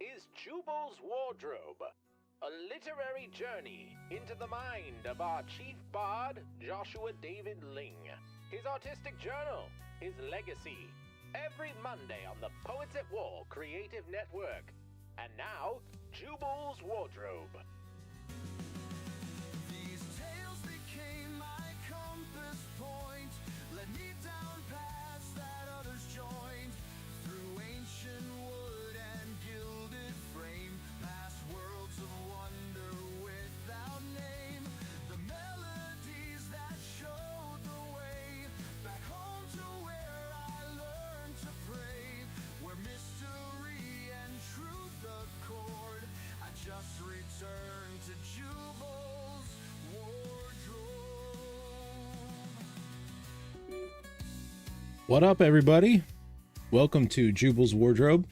is Jubal's Wardrobe, a literary journey into the mind of our chief bard, Joshua David Ling, his artistic journal, his legacy, every Monday on the Poets at War Creative Network. And now, Jubal's Wardrobe. These tales became my compass point, led me down paths that others joined, through ancient wood and gilded frame, past worlds of wonder without name, the melodies that showed the way, back home to where I learned to pray, where mystery and truth accord. I just returned to Jubal's Wardrobe. What up, everybody? Welcome to Jubal's Wardrobe.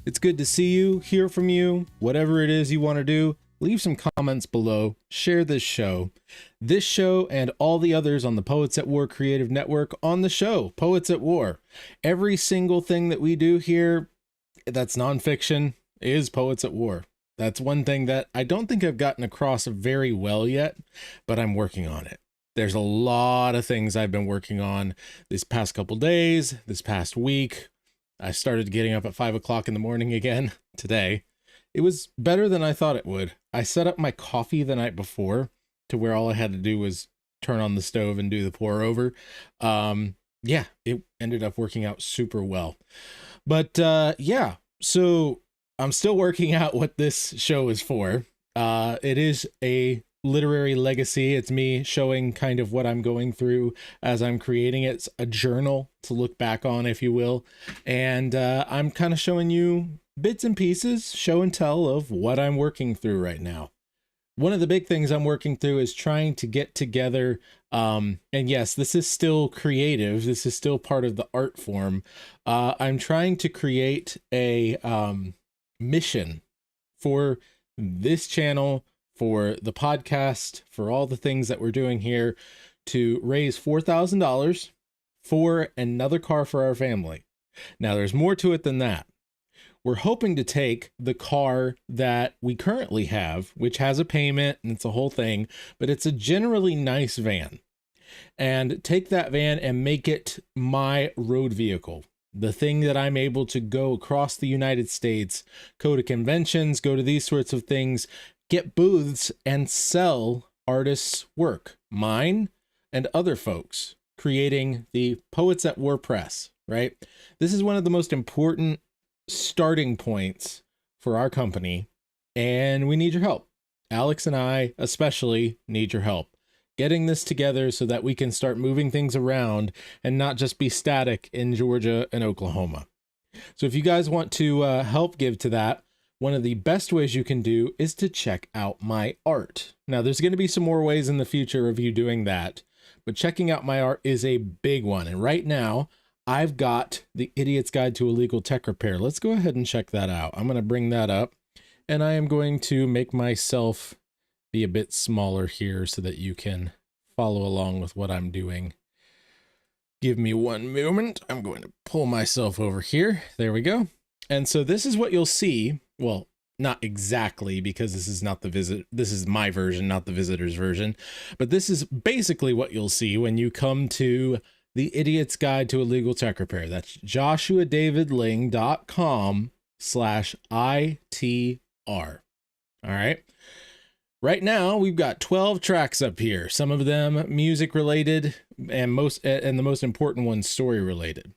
It's good to see you, hear from you, whatever it is you want to do. Leave some comments below, share this show and all the others on the Poets at War Creative Network on the show, Poets at War. Every single thing that we do here that's nonfiction is Poets at War. That's one thing that I don't think I've gotten across very well yet, but I'm working on it. There's a lot of things I've been working on this past couple days, this past week. I started getting up at 5 o'clock in the morning again today. It was better than I thought it would. I set up my coffee the night before to where all I had to do was turn on the stove and do the pour over. Yeah, it ended up working out super well. But yeah, so I'm still working out what this show is for. It is a literary legacy. It's me showing kind of what I'm going through as I'm creating it. It's a journal to look back on, if you will. And I'm kind of showing you bits and pieces, show and tell of what I'm working through right now. One of the big things I'm working through is trying to get together. And yes, this is still creative. This is still part of the art form. I'm trying to create a mission for this channel, for the podcast, for all the things that we're doing here, to raise $4,000 for another car for our family. Now, there's more to it than that. We're hoping to take the car that we currently have, which has a payment and it's a whole thing, but it's a generally nice van, and take that van and make it my road vehicle. The thing that I'm able to go across the United States, go to conventions, go to these sorts of things, get booths and sell artists' work, mine and other folks, creating the Poets at War Press, right? This is one of the most important starting points for our company, and we need your help. Alex and I especially need your help getting this together so that we can start moving things around and not just be static in Georgia and Oklahoma. So if you guys want to help give to that, one of the best ways you can do is to check out my art. Now, there's going to be some more ways in the future of you doing that, but checking out my art is a big one. And right now, I've got the Idiot's Guide to Illegal Tech Repair. Let's go ahead and check that out. I'm going to bring that up, and I am going to make myself be a bit smaller here so that you can follow along with what I'm doing. Give me one moment. I'm going to pull myself over here. There we go. And so this is what you'll see. Well, not exactly, because this is not the visit. This is my version, not the visitor's version. But this is basically what you'll see when you come to the Idiot's Guide to Illegal Tech Repair. That's joshuadavidling.com/ITR. All right. Right now, we've got 12 tracks up here, some of them music related, and the most important ones story related.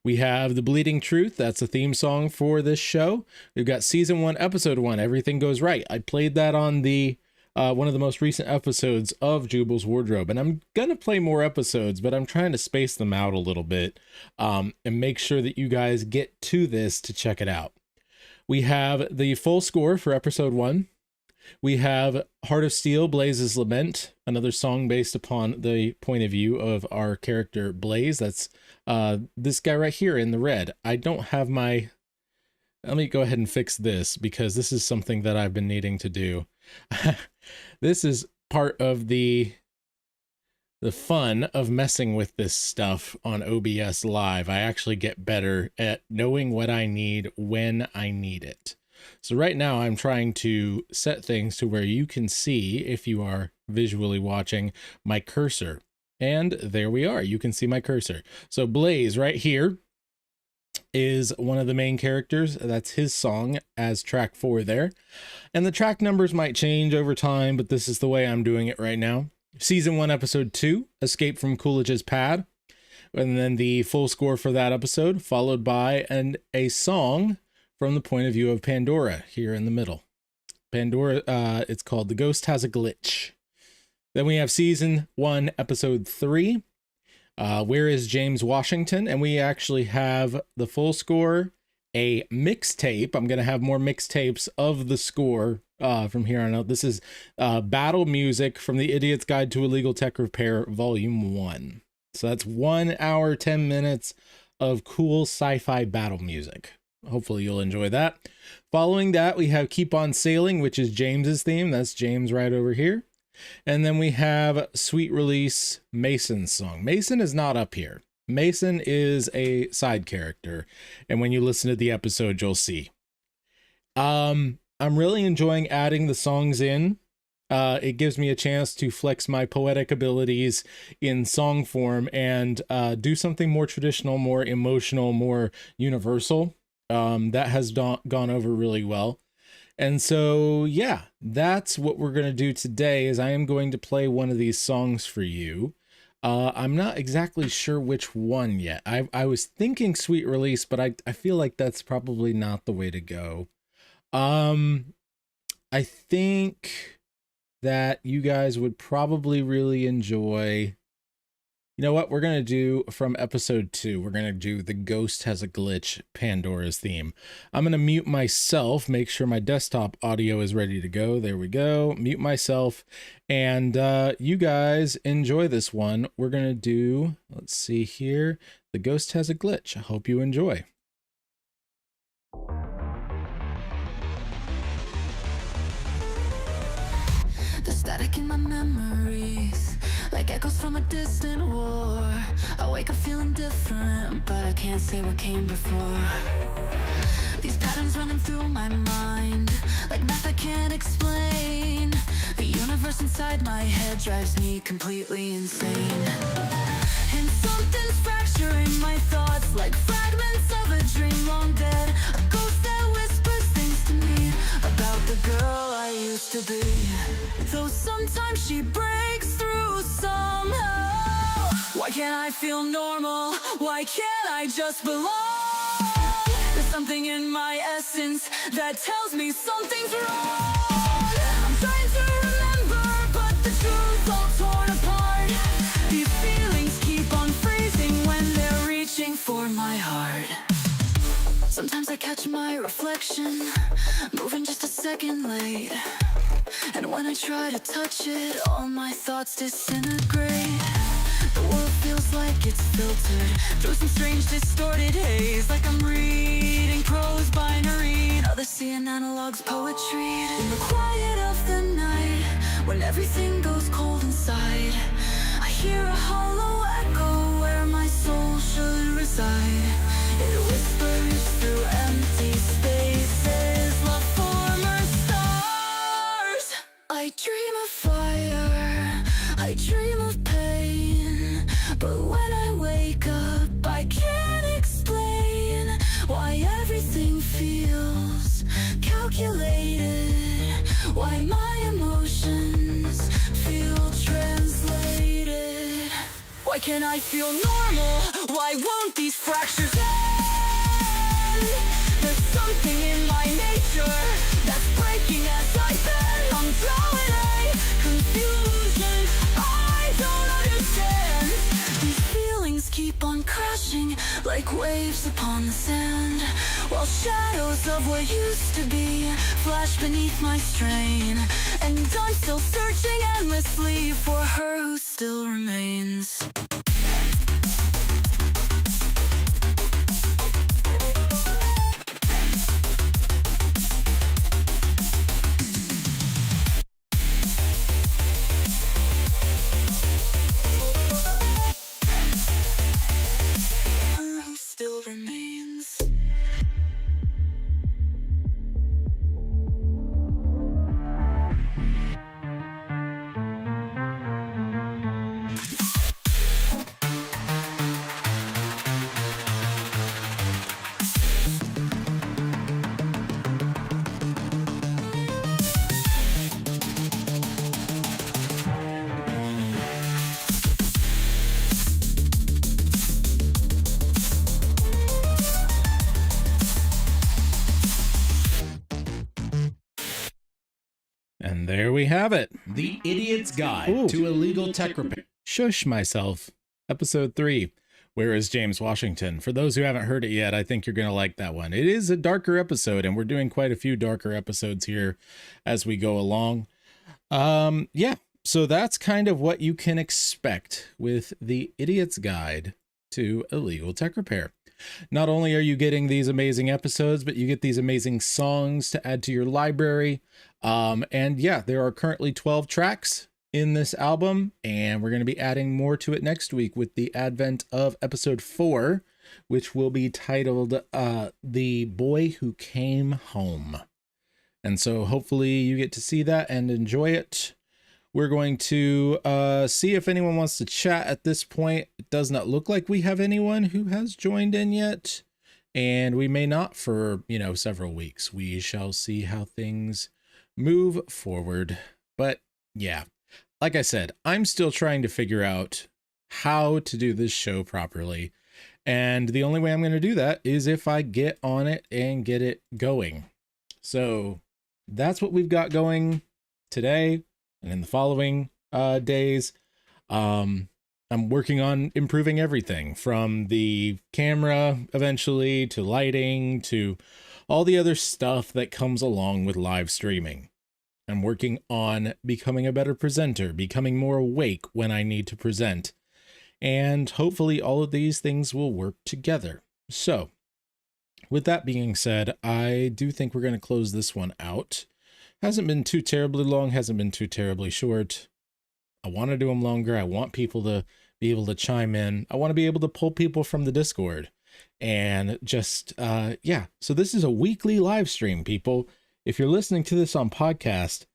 We have The Bleeding Truth. That's a theme song for this show. We've got Season 1, Episode 1, Everything Goes Right. I played that on the one of the most recent episodes of Jubal's Wardrobe, and I'm going to play more episodes, but I'm trying to space them out a little bit and make sure that you guys get to this to check it out. We have the full score for Episode 1. We have Heart of Steel, Blaze's Lament, another song based upon the point of view of our character Blaze. That's this guy right here in the red. I don't have my... Let me go ahead and fix this, because this is something that I've been needing to do. This is part of the fun of messing with this stuff on OBS Live. I actually get better at knowing what I need when I need it. So right now I'm trying to set things to where you can see, if you are visually watching, my cursor. And there we are. You can see my cursor. So Blaze right here is one of the main characters. That's his song as track 4 there. And the track numbers might change over time, but this is the way I'm doing it right now. Season 1, episode 2, Escape from Coolidge's Pad. And then the full score for that episode, followed by a song from the point of view of Pandora here in the middle. Pandora, it's called The Ghost Has a Glitch. Then we have season 1, episode 3, Where is James Washington? And we actually have the full score, a mixtape. I'm going to have more mixtapes of the score from here on out. This is battle music from The Idiot's Guide to Illegal Tech Repair, Volume 1. So that's 1 hour, 10 minutes of cool sci-fi battle music. Hopefully you'll enjoy that. Following that, we have Keep On Sailing, which is James's theme. That's James right over here. And then we have Sweet Release, Mason's song. Mason is not up here. Mason is a side character. And when you listen to the episode, you'll see. I'm really enjoying adding the songs in. It gives me a chance to flex my poetic abilities in song form and do something more traditional, more emotional, more universal. That has gone over really well. And so, yeah, that's what we're going to do today is I am going to play one of these songs for you. I'm not exactly sure which one yet. I was thinking Sweet Release, but I feel like that's probably not the way to go. I think that you guys would probably really enjoy. You know what? We're going to do from episode 2. We're going to do The Ghost Has a Glitch, Pandora's theme. I'm going to mute myself, make sure my desktop audio is ready to go. There we go. Mute myself. And you guys enjoy this one. We're going to do, let's see here, The Ghost Has a Glitch. I hope you enjoy. The static in my memories, like echoes from a distant war. I wake up feeling different, but I can't say what came before. These patterns running through my mind, like math I can't explain. The universe inside my head drives me completely insane. And something's fracturing my thoughts, like fragments of a dream long dead. A ghost that whispers things to me about the girl I used to be. Though sometimes she breaks through somehow. Why can't I feel normal? Why can't I just belong? There's something in my essence that tells me something's wrong. I'm trying to remember, but the truth's all torn apart. These feelings keep on freezing when they're reaching for my heart. Sometimes I catch my reflection, moving just a second late. And when I try to touch it, all my thoughts disintegrate. The world feels like it's filtered through some strange distorted haze, like I'm reading prose binary, others seeing analogs poetry. In the quiet of the night, when everything goes cold inside, I hear a hollow echo where my soul should reside. It whispers through empty spaces, love former stars. I dream of fire, I dream of pain, but when I wake up, I can't explain why everything feels calculated, why my emotions feel translated. Why can't I feel normal? Why won't these fractures end? There's something in my nature that's breaking as I bend. I'm drowning in confusion I don't understand. These feelings keep on crashing like waves upon the sand, while shadows of what used to be flash beneath my strain. And I'm still searching endlessly for her who still remains. Her who still remains. And there we have it. The Idiot's Guide to Illegal Tech Repair. Shush myself. Episode 3. Where is James Washington? For those who haven't heard it yet, I think you're going to like that one. It is a darker episode, and we're doing quite a few darker episodes here as we go along. Yeah, so that's kind of what you can expect with the Idiot's Guide to Illegal Tech Repair. Not only are you getting these amazing episodes, but you get these amazing songs to add to your library. And yeah, there are currently 12 tracks in this album, and we're going to be adding more to it next week with the advent of episode 4, which will be titled The Boy Who Came Home. And so hopefully you get to see that and enjoy it. We're going to see if anyone wants to chat at this point. It does not look like we have anyone who has joined in yet, and we may not for, several weeks. We shall see how things move forward. But yeah, like I said, I'm still trying to figure out how to do this show properly. And the only way I'm going to do that is if I get on it and get it going. So that's what we've got going today. And in the following days, I'm working on improving everything from the camera eventually to lighting to all the other stuff that comes along with live streaming. I'm working on becoming a better presenter, becoming more awake when I need to present. And hopefully all of these things will work together. So with that being said, I do think we're going to close this one out. Hasn't been too terribly long, hasn't been too terribly short. I want to do them longer. I want people to be able to chime in. I want to be able to pull people from the Discord. And just, yeah. So this is a weekly live stream, people. If you're listening to this on podcast,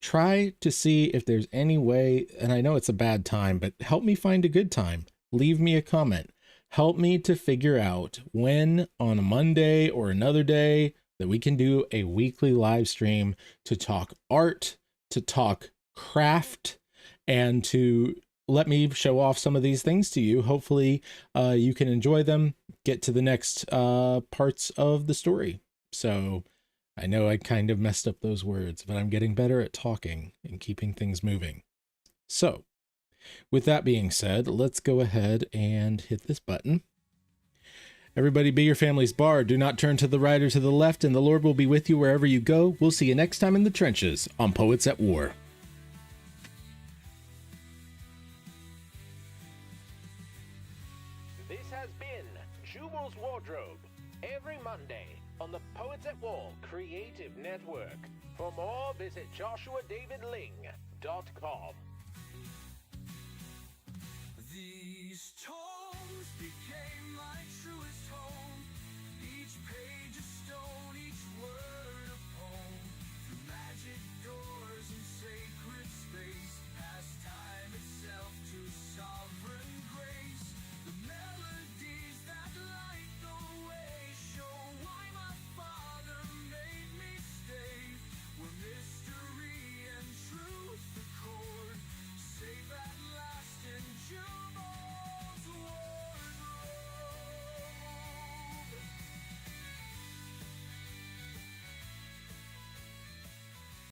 try to see if there's any way, and I know it's a bad time, but help me find a good time. Leave me a comment. Help me to figure out when on a Monday or another day that we can do a weekly live stream to talk art, to talk craft, and to let me show off some of these things to you. Hopefully you can enjoy them, get to the next parts of the story. So I know I kind of messed up those words, but I'm getting better at talking and keeping things moving. So with that being said, let's go ahead and hit this button. Everybody be your family's bard. Do not turn to the right or to the left, and the Lord will be with you wherever you go. We'll see you next time in the trenches on Poets at War. This has been Jubal's Wardrobe, every Monday on the Poets at War Creative Network. For more, visit joshuadavidling.com.